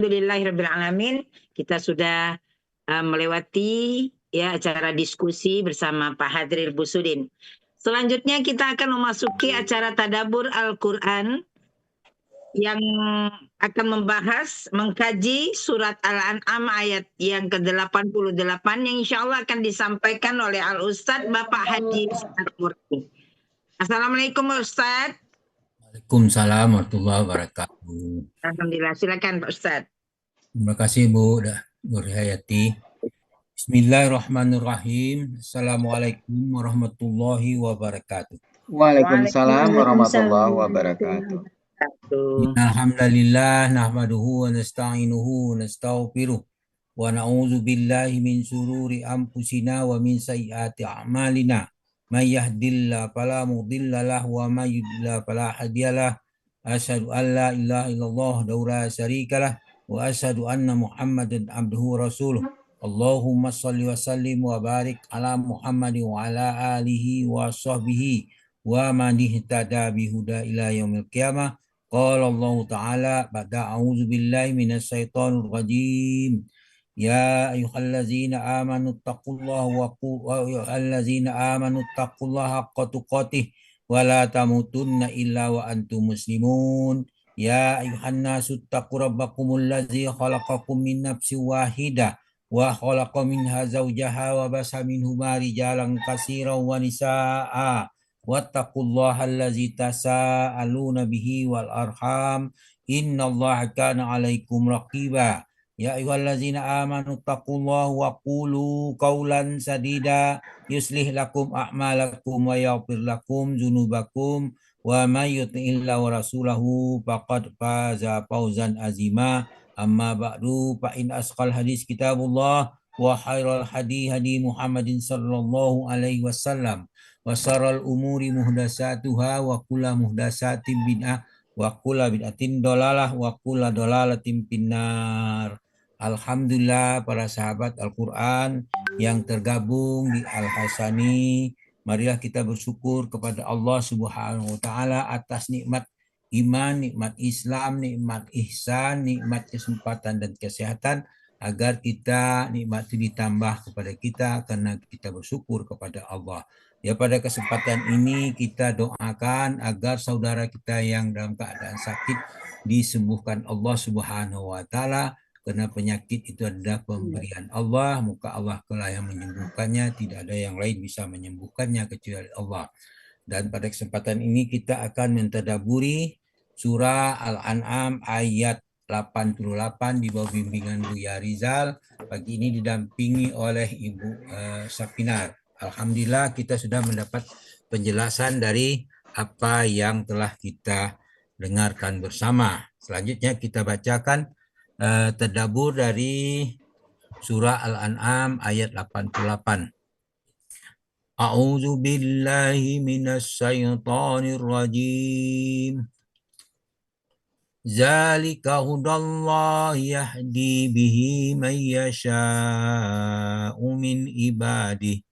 Alhamdulillahirrabbilalamin, kita sudah melewati ya acara diskusi bersama Pak Hadril Busudin. Selanjutnya kita akan memasuki acara Tadabbur Al-Quran yang akan membahas, mengkaji surat Al-An'am ayat yang ke-88 yang insya Allah akan disampaikan oleh Al-Ustadz Bapak Haji Ustadz Murti. Assalamualaikum Ustadz. Waalaikumsalam warahmatullahi wabarakatuh. Alhamdulillah, silakan Pak Ustadz. Terima kasih Bu Nurhayati. Bismillahirrahmanirrahim. Assalamualaikum warahmatullahi wabarakatuh. Waalaikumsalam warahmatullahi wabarakatuh. Alhamdulillah nahmaduhu wa nasta'inuhu wa nastaghfiruh wa na'udzu billahi min syururi anfusina wa min sayyiati a'malina. May yahdihillahu fala mudilla lahu wa may yudlil fala hadiyalah. Asyhadu an la ilaha illallah wa la syarikalah wa asyhadu anna Muhammadan abduhu wa rasuluh. Allahumma shalli wa sallim wa barik ala Muhammadin wa ala alihi wa sahbihi wa man ihtada bihuda ila yaumil qiyamah. Qala Allah Ta'ala ba'da a'udzu billahi minasy syaithanir rajim. Ya ayyuhallazina amanu taqullaha haqqa tuqatih wa la tamutunna illa wa antum muslimun. Ya ayyuhan nasu taqu rabbakumul ladzi khalaqakum min nafsin wahidah wa khalaqa minha zawjaha wa basa minhuma rijalan katsiran wa nisaa'a. Wattaqullaha allazi tasaaluna bihi wal arham innallaha kana 'alaikum raqiba. Ya ayyuhallazina amanu taqullaha wa qulu qawlan sadida yuslih lakum a'malakum wa yaghfir lakum dzunubakum wa may yuti'illaha wa rasulahu faqad faza fawzan azima. Amma ba'du fa in asqal hadis kitabullah wa khairal hadi Muhammadin sallallahu alaihi wasallam wa syarrul umuri muhdatsatuha wa kullu muhdatsatin bid'ah wa kullu bid'atin dhalalah wa kullu dhalalatin finnar. Alhamdulillah para sahabat Al-Quran yang tergabung di Al-Hasani, marilah kita bersyukur kepada Allah Subhanahu wa taala atas nikmat iman, nikmat Islam, nikmat ihsan, nikmat kesempatan dan kesehatan, agar kita nikmat itu ditambah kepada kita karena kita bersyukur kepada Allah. Ya, pada kesempatan ini kita doakan agar saudara kita yang dalam keadaan sakit disembuhkan Allah Subhanahu wa taala, karena penyakit itu adalah pemberian Allah, muka Allah lah yang menyembuhkannya, tidak ada yang lain bisa menyembuhkannya kecuali Allah. Dan pada kesempatan ini kita akan mentadaburi surah Al-An'am ayat 88 di bawah bimbingan Buya Rizal. Pagi ini didampingi oleh Ibu Safinar. Alhamdulillah kita sudah mendapat penjelasan dari apa yang telah kita dengarkan bersama. Selanjutnya kita bacakan tadabbur dari surah Al-An'am ayat 88. A'udzu billahi minasy syaithanir rajim. Zalika hudallahi yahdi bihi man yasha'u min ibadihi.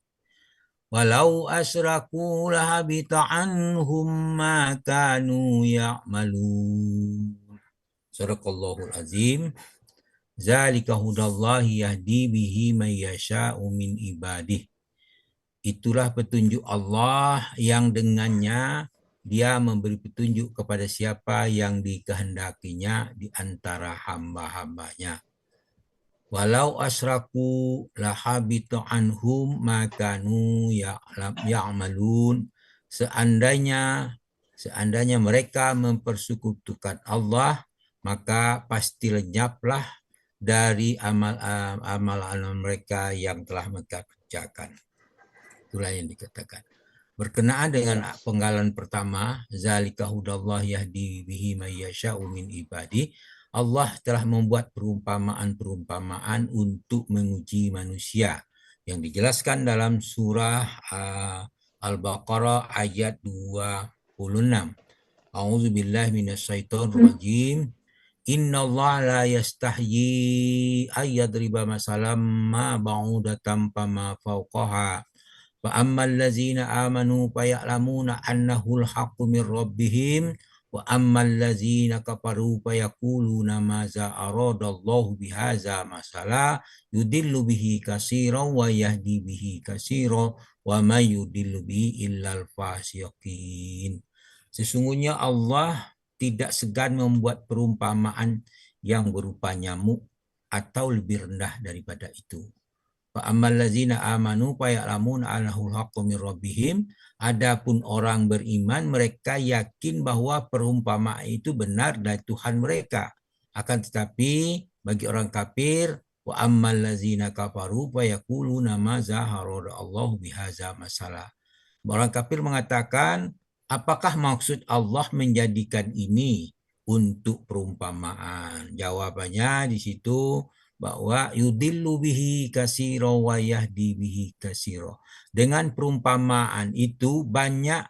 Walau asyraku lahabita anhum ma kanu ya'malun. Sadaqallahul azim. Zalika hudallahi yahdi bihi man yasha'u min ibadihi. Itulah petunjuk Allah yang dengannya dia memberi petunjuk kepada siapa yang dikehendakinya di antara hamba-hambanya. Walau asyraku lahabita anhum ma kanu ya'malun. Seandainya mereka mempersekutukan Allah, maka pasti lenyaplah dari amal-amal mereka yang telah mereka kerjakan. Itulah yang dikatakan. Berkenaan dengan penggalan pertama, zalika hudallahi yahdi bihi may yasha'u min ibadi, Allah telah membuat perumpamaan-perumpamaan untuk menguji manusia yang dijelaskan dalam surah Al-Baqarah ayat 26. A'udzu billahi minasyaitonir rajim. Innallaha la yastahyi ayyadriba masalam ma ba'udatan fama fawqaha. Fa ammal ladzina amanu fa ya'lamuna annahu al-haqqu min rabbihim Wa ammal ladzina kafaru fayaquluna maza aradallahu bihaza masala yudillu bihi katsiran wa yahdi bihi katsiran wa may yudillu bihi illal fasiqin. Sesungguhnya Allah tidak segan membuat perumpamaan yang berupa nyamuk atau lebih rendah daripada itu. Fa ammal ladzina amanu fa ya'lamuna annahu al-haqqu min rabbihim. Adapun orang beriman, mereka yakin bahwa perumpamaan itu benar dari Tuhan mereka. Akan tetapi bagi orang kafir, wa ammal ladzina kafaru fa yaquluna ma zahara Allah bihaza masalah. Orang kafir mengatakan, apakah maksud Allah menjadikan ini untuk perumpamaan? Jawabannya di situ bahwa yudillu bihi katsira wa yahdi bihi katsira. Dengan perumpamaan itu banyak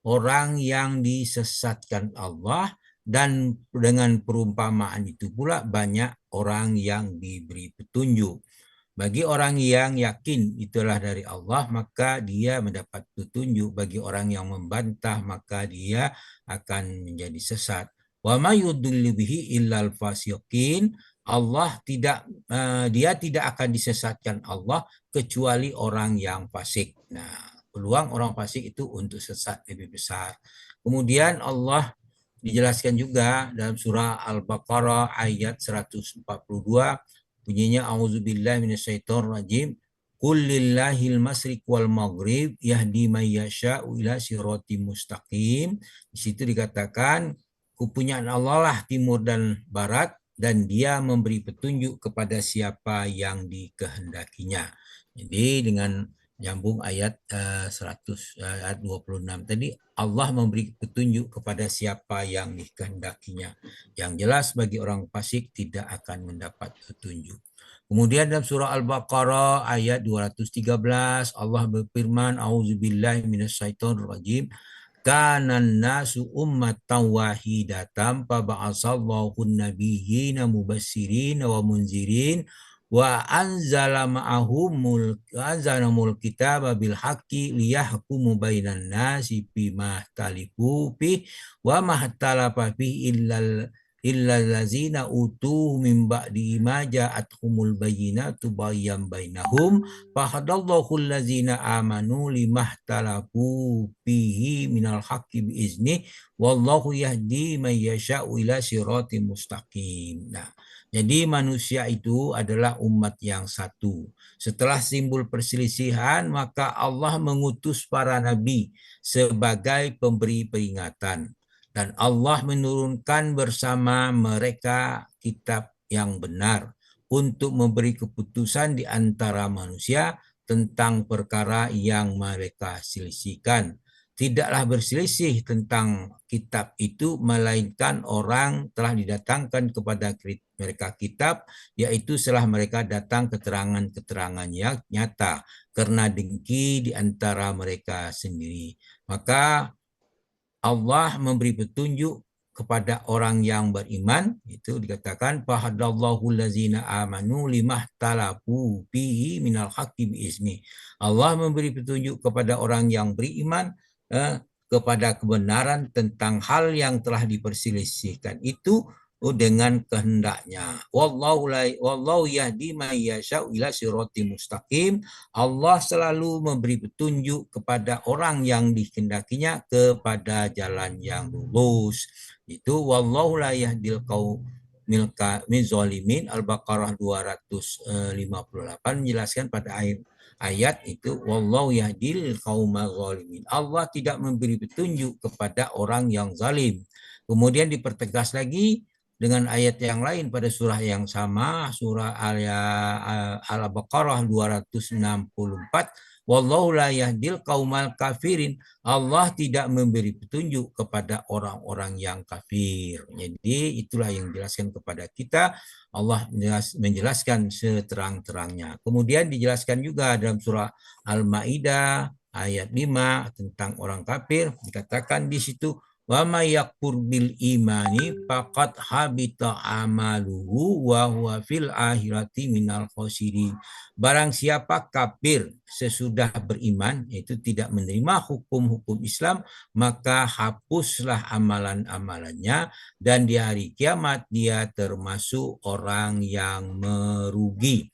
orang yang disesatkan Allah, dan dengan perumpamaan itu pula banyak orang yang diberi petunjuk. Bagi orang yang yakin itulah dari Allah, maka dia mendapat petunjuk. Bagi orang yang membantah, maka dia akan menjadi sesat. Wa may yudillu bihi illal fasiqin. Allah dia tidak akan disesatkan Allah kecuali orang yang fasik. Nah, peluang orang fasik itu untuk sesat lebih besar. Kemudian Allah dijelaskan juga dalam surah Al-Baqarah ayat 142, bunyinya auzubillahi minasyaitonir rajim. Qul lillahil masyriq wal maghrib yahdi may yasha'u ila siratim mustaqim. Di situ dikatakan kepunyaan Allah lah timur dan barat, dan dia memberi petunjuk kepada siapa yang dikehendakinya. Jadi dengan nyambung ayat 26 tadi, Allah memberi petunjuk kepada siapa yang dikehendakinya. Yang jelas bagi orang fasik tidak akan mendapat petunjuk. Kemudian dalam surah Al-Baqarah ayat 213 Allah berfirman, auzubillahi minasyaitonir rajim. Kanan nasu ummatan wahidatan fa ba'asallahu nabiyyina mubassirin wa munzirin wa anzala ma'ahumul kitaba bil haqqi liyahkumu bainan nasi bima talifu fi wa mahtalafa fi illa allazina utuhu min ba'di ma ja'atuhumul bayyinatu bayyam bainahum fahadallahu allazina amanu limahtalafu fihi minal haqqi biizni wallahu yahdi man yasha'u ila siratim mustaqim. Nah, jadi manusia itu adalah umat yang satu. Setelah timbul perselisihan, maka Allah mengutus para nabi sebagai pemberi peringatan. Dan Allah menurunkan bersama mereka kitab yang benar untuk memberi keputusan di antara manusia tentang perkara yang mereka selisihkan. Tidaklah berselisih tentang kitab itu, melainkan orang telah didatangkan kepada mereka kitab, yaitu setelah mereka datang keterangan-keterangan yang nyata karena dengki di antara mereka sendiri. Maka Allah memberi petunjuk kepada orang yang beriman, itu dikatakan fahadallahu allazina amanu limahtalafu fihi minal haqqi biizni. Allah memberi petunjuk kepada orang yang beriman kepada kebenaran tentang hal yang telah diperselisihkan itu dengan kehendaknya. Wallahu yahdi may yasha'u ila siratim mustaqim. Allah selalu memberi petunjuk kepada orang yang dikehendakinya kepada jalan yang lurus. Itu wallahu la yahdil qaumil zalimin. Al-Baqarah 258 menjelaskan pada ayat itu wallahu yahdil qaumal zalimin. Allah tidak memberi petunjuk kepada orang yang zalim. Kemudian dipertegas lagi dengan ayat yang lain pada surah yang sama, surah Al-Baqarah 264, wallahu la yahdil qaumal kafirin. Allah tidak memberi petunjuk kepada orang-orang yang kafir. Jadi itulah yang dijelaskan kepada kita. Allah menjelaskan seterang-terangnya. Kemudian dijelaskan juga dalam surah Al-Maidah ayat 5 tentang orang kafir, dikatakan di situ Wa may yakfur bil imani faqad habita amaluhu wa huwa fil akhirati minal khosirin. Barang siapa kafir sesudah beriman, yaitu tidak menerima hukum-hukum Islam, maka hapuslah amalan-amalannya dan di hari kiamat dia termasuk orang yang merugi.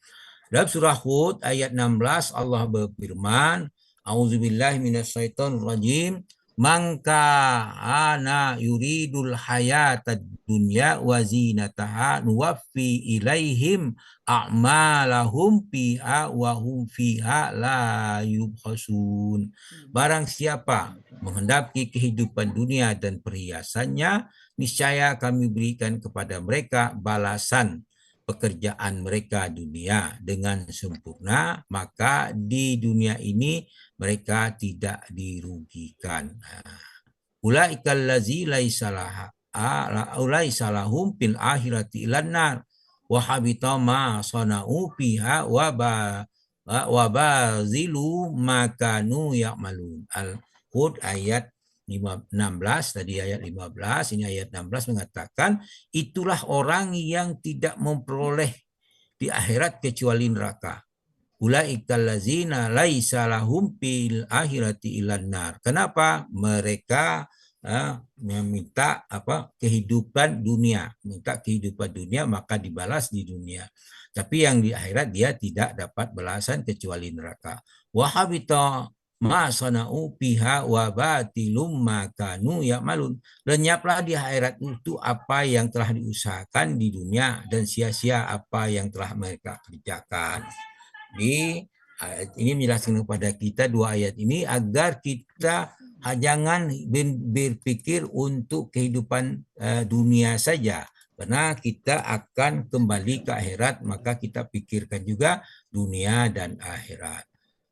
Dalam surah Hud ayat 16 Allah berfirman, A'udzubillahi minasyaitonirrajim. Mangka ana yuridul hayatad dunya wa zinataha nuwaffi ilaihim a'malahum fiha wa hum fiha la yubkhasun. Barang siapa menghendaki kehidupan dunia dan perhiasannya, niscaya kami berikan kepada mereka balasan pekerjaan mereka dunia dengan sempurna, maka di dunia ini mereka tidak dirugikan. Ulaikal ladzi laisa lahum fil akhirati ilan nar wa habita ma sana'u fiha wa bazilu ma kanu ya'malun. Al-Hud ayat 16, tadi ayat 15, ini ayat 16 mengatakan itulah orang yang tidak memperoleh di akhirat kecuali neraka. Ulaikal ladzina laisa lahum fil akhirati ilan nar. Kenapa? Mereka meminta kehidupan dunia, minta kehidupan dunia maka dibalas di dunia. Tapi yang di akhirat dia tidak dapat balasan kecuali neraka. Wa habita ma sana'u fiha wa batilum ma kanu ya'malun. Lenyaplah di akhirat itu apa yang telah diusahakan di dunia dan sia-sia apa yang telah mereka kerjakan. Di ayat ini menjelaskan kepada kita dua ayat ini agar kita jangan berpikir untuk kehidupan dunia saja, karena kita akan kembali ke akhirat, maka kita pikirkan juga dunia dan akhirat.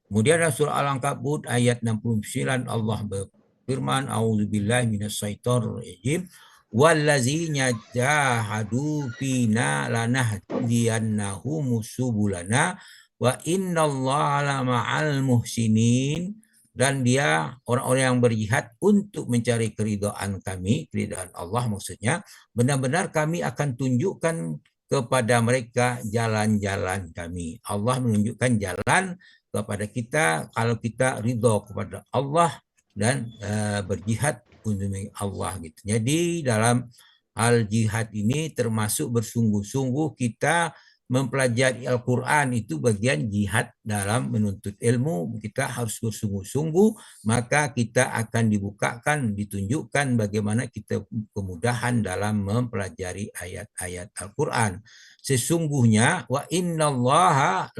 Kemudian surah Al-Ankabut ayat 69 Allah berfirman, A'udzubillahi minasyaitonirrajim. Wallazina jahadu fina lanahdiyannahum subulana wa innallaha lama'al muhsinin. Dan dia orang-orang yang berjihad untuk mencari keridhaan kami, keridhaan Allah maksudnya, benar-benar kami akan tunjukkan kepada mereka jalan-jalan kami. Allah menunjukkan jalan kepada kita kalau kita ridho kepada Allah dan berjihad untuk Allah gitu. Jadi dalam hal jihad ini termasuk bersungguh-sungguh kita mempelajari Al-Quran, itu bagian jihad dalam menuntut ilmu. Kita harus bersungguh-sungguh, maka kita akan dibukakan, ditunjukkan bagaimana kita kemudahan dalam mempelajari ayat-ayat Al-Quran. Sesungguhnya wa innallaha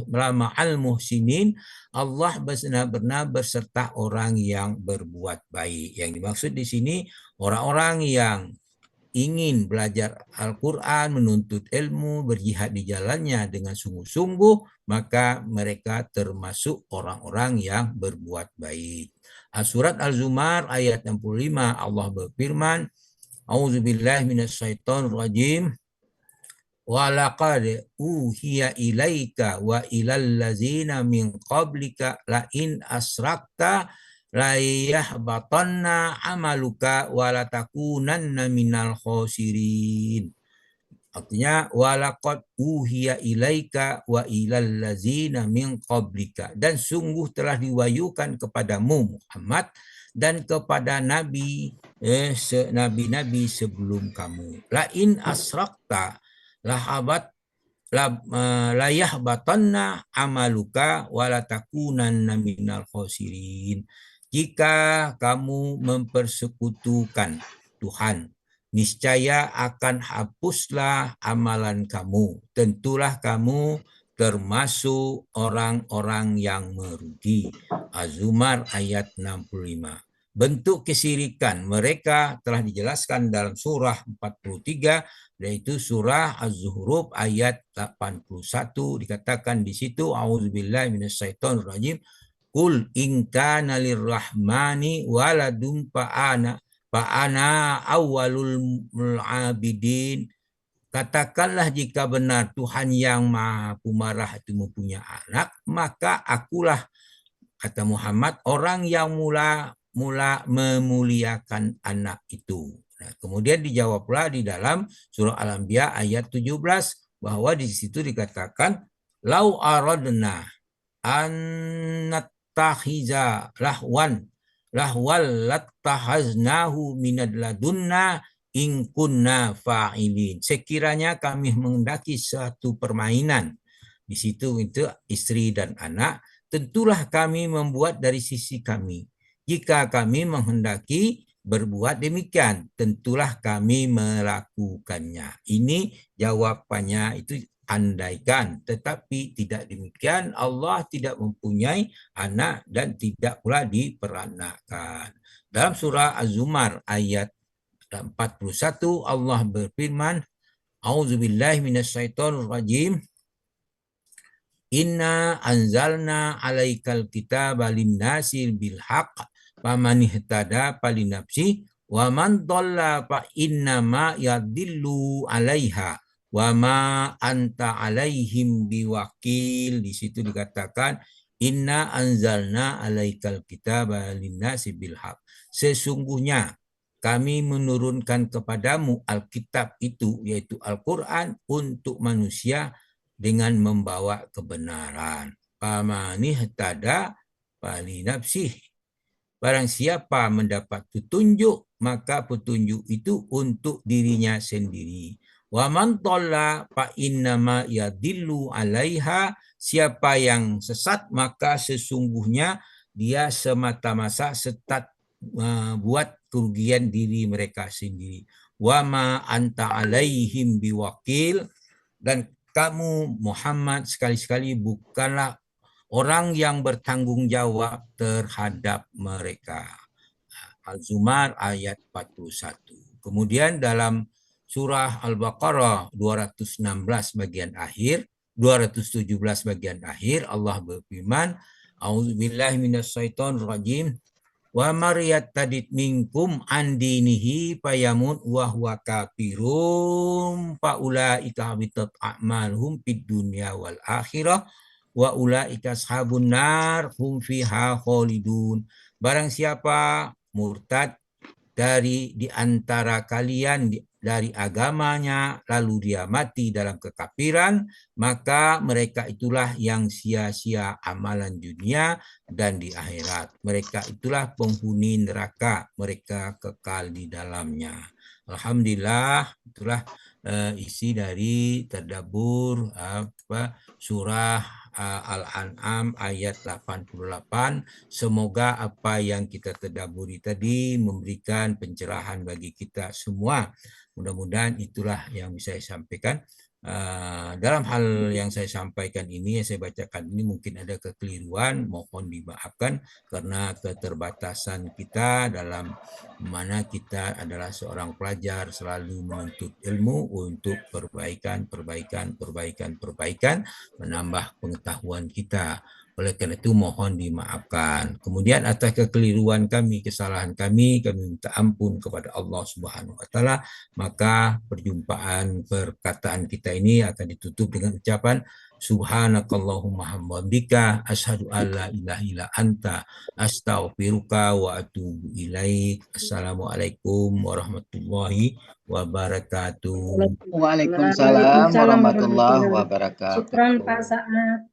lama'al muhsinin, Allah benar-benar berserta orang yang berbuat baik. Yang dimaksud di sini orang-orang yang ingin belajar Al-Quran, menuntut ilmu, berjihad di jalannya dengan sungguh-sungguh, maka mereka termasuk orang-orang yang berbuat baik. Surat Al-Zumar ayat 65 Allah berfirman, A'udzubillahi minasyaitonirrajim. Wa laqad uhiya ilaika wa ilal ladzina min qablika la in asrakta la yahbatanna amaluka wa la takunanna minal khosirin. Artinya walaqad uhiya ilaika wa ilal ladzina min qablika, dan sungguh telah diwahyukan kepadamu Muhammad dan kepada nabi nabi-nabi sebelum kamu. La in asrakta la yahbatanna amaluka wa la takunanna minal khosirin. Jika kamu mempersekutukan Tuhan, niscaya akan hapuslah amalan kamu. Tentulah kamu termasuk orang-orang yang merugi. Az-Zumar ayat 65. Bentuk kesirikan mereka telah dijelaskan dalam surah 43, yaitu surah Az-Zuhruf ayat 81. Dikatakan di situ, A'udzubillahi minasyaitonirrajim. Qul in kana lirrahmani waladun fa'ana awwalul abidin. Katakanlah jika benar Tuhan yang Maha Pemarah itu mempunyai anak, maka akulah, kata Muhammad, orang yang mula memuliakan anak itu. Nah, kemudian dijawab pula di dalam surah Al-Anbiya ayat 17 bahwa di situ dikatakan lau aradna annattakhiza lahwal lattahaznahu minad ladunna in kunna fa'ilin. Sekiranya kami menghendaki suatu permainan, di situ itu istri dan anak, tentulah kami membuat dari sisi kami. Jika kami menghendaki berbuat demikian, tentulah kami melakukannya. Ini jawabannya, itu andaikan, tetapi tidak demikian. Allah tidak mempunyai anak dan tidak pula diperanakan. Dalam surah Az-Zumar ayat 41 Allah berfirman, A'udzubillahi minasyaitonir rajim. Inna anzalna alaikal kitaba linnasi bil haqq faman ihtada falinafsi wa man dhalla fa innama yadillu alaiha wa ma anta alaihim biwakil. Di situ dikatakan inna anzalna alaikal kitaba linnasi bil haqq. Sesungguhnya kami menurunkan kepadamu Alkitab itu, yaitu Al-Quran, untuk manusia dengan membawa kebenaran. Famanihtada falinafsih. Barang siapa mendapat petunjuk, maka petunjuk itu untuk dirinya sendiri. Wa man dhalla fa innama yadillu 'alaiha. Siapa yang sesat, maka sesungguhnya dia semata-mata buat kerugian diri mereka sendiri. Wa ma anta alaihim biwakil. Dan kamu Muhammad sekali-sekali bukanlah orang yang bertanggung jawab terhadap mereka. Az-Zumar ayat 41. Kemudian dalam surah Al-Baqarah 216 bagian akhir, 217 bagian akhir, Allah berfirman, A'udzubillahi minasyaitonir rajim. Wa maryattadid minkum an dinihi payamut wa huwa kafirum fa ulaika habitat a'maluhum fid dunya wal akhirah wa ulaika ashabun nar hum fiha khalidun. Barang siapa murtad dari di antara kalian dari agamanya lalu dia mati dalam kekafiran, maka mereka itulah yang sia-sia amalan dunia dan di akhirat. Mereka itulah penghuni neraka, mereka kekal di dalamnya. Alhamdulillah, itulah isi dari tadabbur surah Al-An'am ayat 88. Semoga apa yang kita tadabburi tadi memberikan pencerahan bagi kita semua. Mudah-mudahan itulah yang bisa saya sampaikan. Dalam hal yang saya sampaikan ini, yang saya bacakan ini mungkin ada kekeliruan, mohon dimaafkan karena keterbatasan kita dalam mana kita adalah seorang pelajar selalu menuntut ilmu untuk perbaikan, menambah pengetahuan kita. Oleh karena itu mohon dimaafkan. Kemudian atas kekeliruan kami, kesalahan kami minta ampun kepada Allah Subhanahu wa taala. Maka perjumpaan perkataan kita ini akan ditutup dengan ucapan subhanakallahumma hamdika asyhadu alla ilaha illa anta astaghfiruka wa atubu ilaik. Assalamualaikum warahmatullahi wabarakatuh. Waalaikumsalam warahmatullahi wabarakatuh. Syukran Pak Sa'ad.